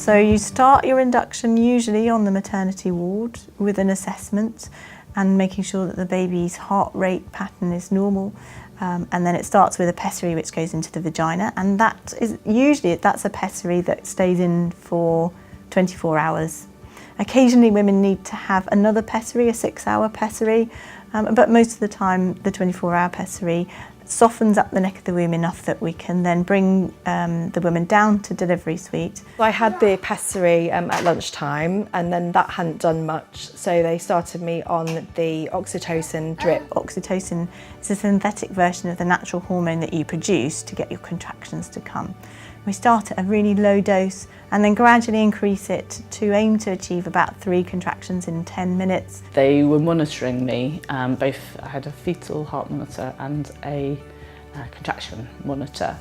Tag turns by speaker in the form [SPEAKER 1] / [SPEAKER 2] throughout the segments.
[SPEAKER 1] So you start your induction usually on the maternity ward with an assessment and making sure that the baby's heart rate pattern is normal. And then it starts with a pessary which goes into the vagina, and that is usually that's a pessary that stays in for 24 hours. Occasionally women need to have another pessary, a 6-hour pessary, but most of the time the 24-hour pessary softens up the neck of the womb enough that we can then bring the woman down to delivery suite.
[SPEAKER 2] I had the pessary at lunchtime, and then that hadn't done much, so they started me on the oxytocin drip.
[SPEAKER 1] Oxytocin is a synthetic version of the natural hormone that you produce to get your contractions to come. We start at a really low dose and then gradually increase it to aim to achieve about 3 contractions in 10 minutes.
[SPEAKER 3] They were monitoring me, I had a fetal heart monitor and a contraction monitor,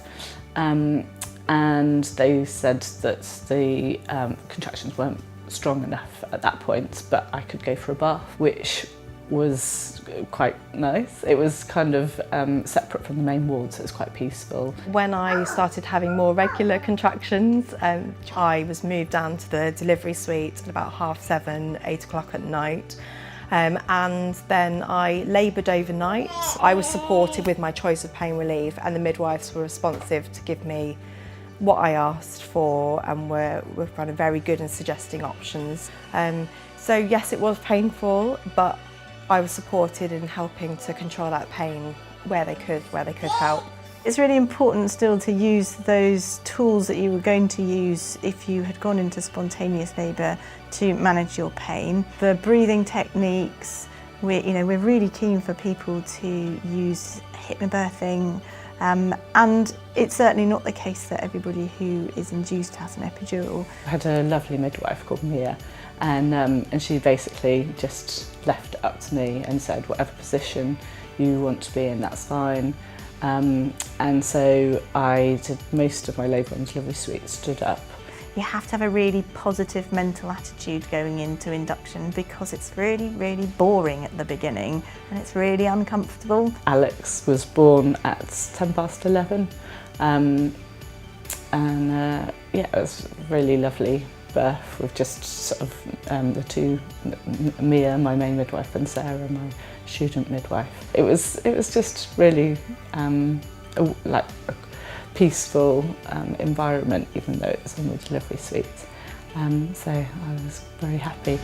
[SPEAKER 3] and they said that the contractions weren't strong enough at that point, but I could go for a bath, which was quite nice. It was kind of separate from the main ward, so it was quite peaceful.
[SPEAKER 2] When I started having more regular contractions, I was moved down to the delivery suite at about 7:30, 8 o'clock at night. And then I laboured overnight. I was supported with my choice of pain relief, and the midwives were responsive to give me what I asked for, and were kind of very good in suggesting options. So yes, it was painful, but I was supported in helping to control that pain where they could help.
[SPEAKER 1] It's really important still to use those tools that you were going to use if you had gone into spontaneous labour to manage your pain. The breathing techniques, we're really keen for people to use hypnobirthing, and it's certainly not the case that everybody who is induced has an epidural.
[SPEAKER 3] I had a lovely midwife called Mia, and she basically just left it up to me and said whatever position you want to be in, that's fine. And so I did most of my labour and delivery suite stood up.
[SPEAKER 1] You have to have a really positive mental attitude going into induction, because it's really, really boring at the beginning and it's really uncomfortable.
[SPEAKER 3] Alex was born at 11:10, and yeah, it was really lovely birth with just sort of the two, Mia, my main midwife, and Sarah, my student midwife. It was just really like a peaceful environment, even though it was on the delivery suite. So I was very happy.